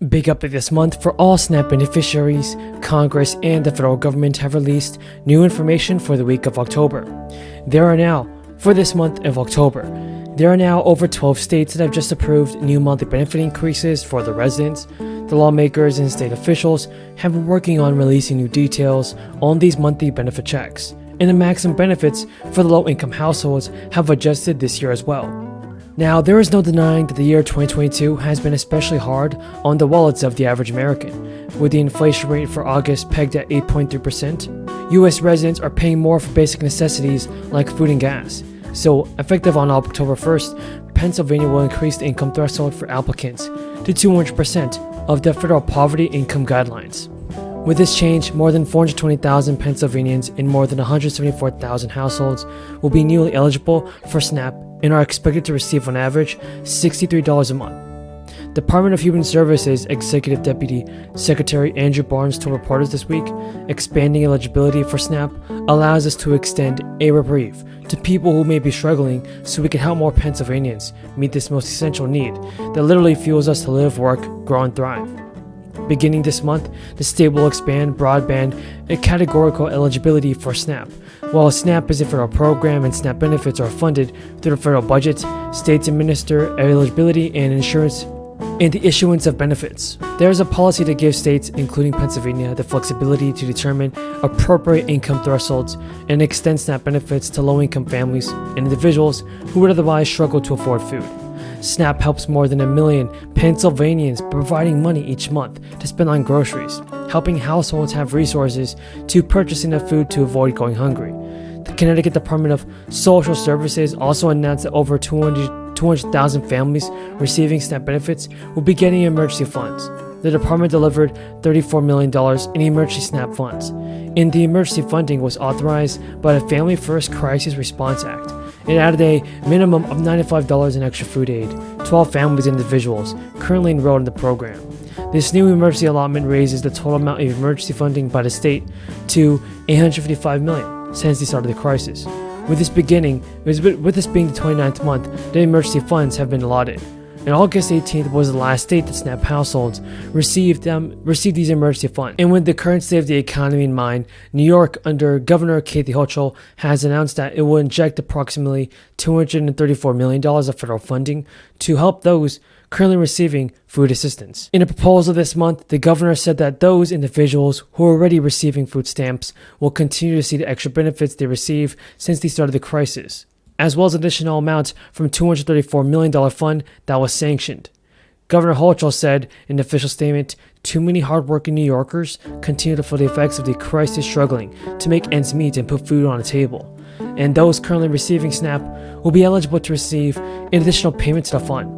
Big update this month for all SNAP beneficiaries. Congress and the federal government have released new information for the week of October. For this month of October, there are now over 12 states that have just approved new monthly benefit increases for the residents. The lawmakers and state officials have been working on releasing new details on these monthly benefit checks, and the maximum benefits for the low-income households have adjusted this year as well. Now, there is no denying that the year 2022 has been especially hard on the wallets of the average American. With the inflation rate for August pegged at 8.3%, U.S. residents are paying more for basic necessities like food and gas. So, effective on October 1st, Pennsylvania will increase the income threshold for applicants to 200% of the federal poverty income guidelines. With this change, more than 420,000 Pennsylvanians in more than 174,000 households will be newly eligible for SNAP and are expected to receive on average $63 a month. Department of Human Services Executive Deputy Secretary Andrew Barnes told reporters this week, expanding eligibility for SNAP allows us to extend a reprieve to people who may be struggling so we can help more Pennsylvanians meet this most essential need that literally fuels us to live, work, grow, and thrive. Beginning this month, the state will expand broadband and categorical eligibility for SNAP. While SNAP is a federal program and SNAP benefits are funded through the federal budget, states administer eligibility and insurance and the issuance of benefits. There is a policy that gives states, including Pennsylvania, the flexibility to determine appropriate income thresholds and extend SNAP benefits to low-income families and individuals who would otherwise struggle to afford food. SNAP helps more than 1 million Pennsylvanians by providing money each month to spend on groceries, helping households have resources to purchase enough food to avoid going hungry. The Connecticut Department of Social Services also announced that over 200,000 families receiving SNAP benefits will be getting emergency funds. The department delivered $34 million in emergency SNAP funds, and the emergency funding was authorized by the Family First Crisis Response Act. It added a minimum of $95 in extra food aid to all families and individuals currently enrolled in the program. This new emergency allotment raises the total amount of emergency funding by the state to $855 million since the start of the crisis. With this being the 29th month, the emergency funds have been allotted. And August 18th was the last date that SNAP households received these emergency funds. And with the current state of the economy in mind, New York, under Governor Kathy Hochul, has announced that it will inject approximately $234 million of federal funding to help those currently receiving food assistance. In a proposal this month, the governor said that those individuals who are already receiving food stamps will continue to see the extra benefits they receive since the start of the crisis, as well as additional amounts from $234 million fund that was sanctioned. Governor Hochul said in an official statement, "Too many hardworking New Yorkers continue to feel the effects of the crisis, struggling to make ends meet and put food on the table. And those currently receiving SNAP will be eligible to receive an additional payment to the fund."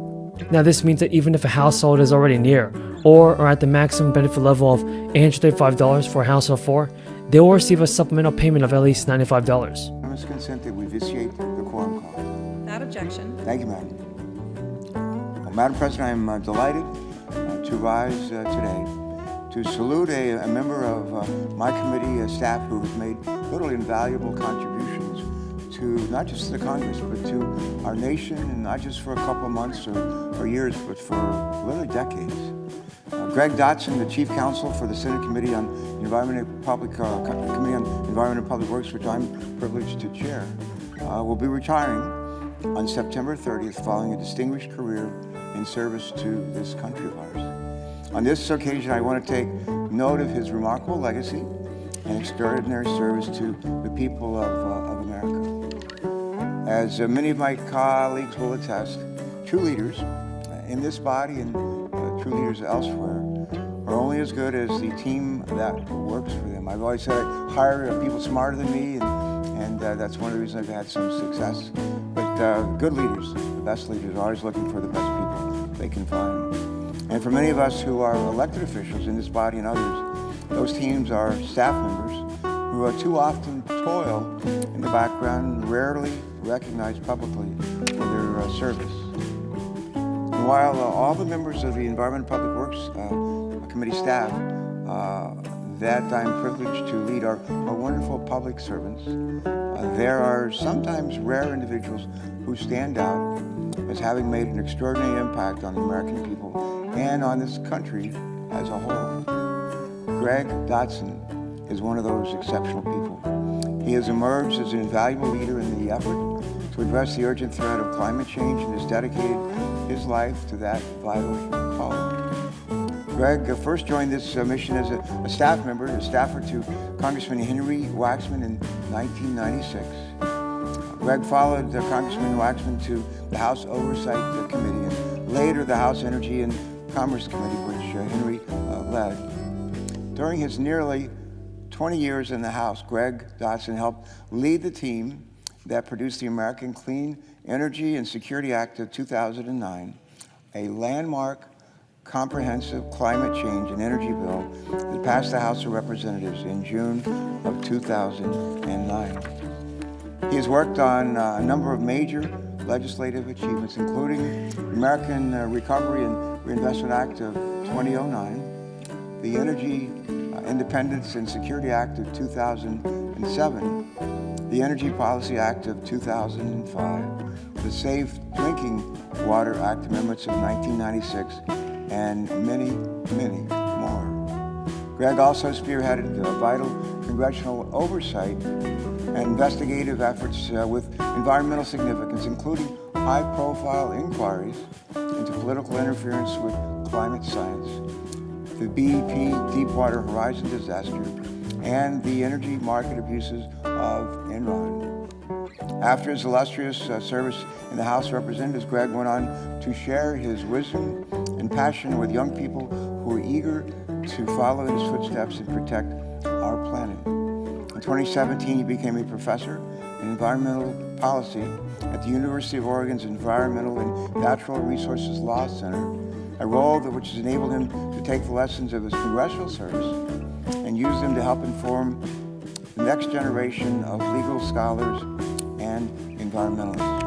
Now, this means that even if a household is already near or are at the maximum benefit level of $835 for a household of 4, they will receive a supplemental payment of at least $95. I must consent that we vitiate the quorum call. Without objection. Thank you, Madam. Well, Madam President, I am delighted to rise today to salute a member of my committee staff who has made literally invaluable contributions to not just the Congress, but to our nation, and not just for a couple of months or years, but for literally decades. Greg Dotson, the Chief Counsel for the Senate Committee on Environment and Public Works, which I'm privileged to chair, will be retiring on September 30th following a distinguished career in service to this country of ours. On this occasion, I want to take note of his remarkable legacy and extraordinary service to the people of America. As many of my colleagues will attest, true leaders in this body and true leaders elsewhere are only as good as the team that works for them. I've always said I hire people smarter than me, and that's one of the reasons I've had some success. But good leaders, the best leaders, are always looking for the best people they can find. And for many of us who are elected officials in this body and others, those teams are staff members who are too often toil in the background, rarely recognized publicly for their service. And while all the members of the Environment and Public Works Committee staff that I'm privileged to lead are wonderful public servants, there are sometimes rare individuals who stand out as having made an extraordinary impact on the American people and on this country as a whole. Greg Dotson is one of those exceptional people. He has emerged as an invaluable leader in the effort to address the urgent threat of climate change and has dedicated his life to that vital calling. Greg first joined this mission as a staff member, a staffer to Congressman Henry Waxman in 1996. Greg followed Congressman Waxman to the House Oversight Committee and later the House Energy and Commerce Committee, which Henry led. During his nearly 20 years in the House, Greg Dotson helped lead the team that produced the American Clean Energy and Security Act of 2009, a landmark comprehensive climate change and energy bill that passed the House of Representatives in June of 2009. He has worked on a number of major legislative achievements, including the American Recovery and Reinvestment Act of 2009, the Energy Independence and Security Act of 2007, the Energy Policy Act of 2005, the Safe Drinking Water Act amendments of 1996, and many, many more. Greg also spearheaded vital congressional oversight and investigative efforts with environmental significance, including high-profile inquiries into political interference with climate science, the BP Deepwater Horizon disaster, and the energy market abuses of Enron. After his illustrious service in the House of Representatives, Greg went on to share his wisdom and passion with young people who are eager to follow in his footsteps and protect our planet. In 2017, he became a professor in environmental policy at the University of Oregon's Environmental and Natural Resources Law Center, a role which has enabled him to take the lessons of his congressional service and use them to help inform the next generation of legal scholars and environmentalists.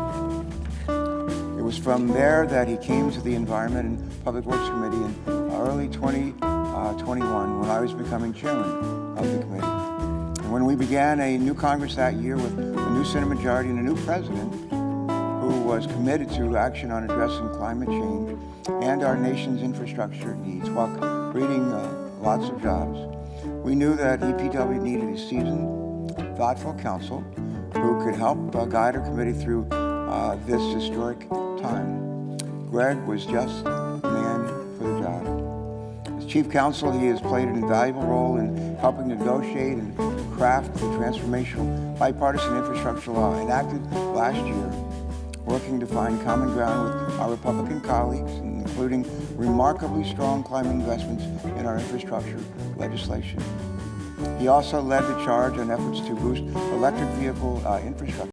It was from there that he came to the Environment and Public Works Committee in early 2021 when I was becoming chairman of the committee. And when we began a new Congress that year with a new Senate majority and a new president who was committed to action on addressing climate change and our nation's infrastructure needs while creating lots of jobs, we knew that EPW needed a seasoned, thoughtful counsel who could help guide our committee through this historic time. Greg was just the man for the job. As chief counsel, he has played an invaluable role in helping negotiate and craft the transformational bipartisan infrastructure law enacted last year, working to find common ground with our Republican colleagues, including remarkably strong climate investments in our infrastructure legislation. He also led the charge on efforts to boost electric vehicle infrastructure.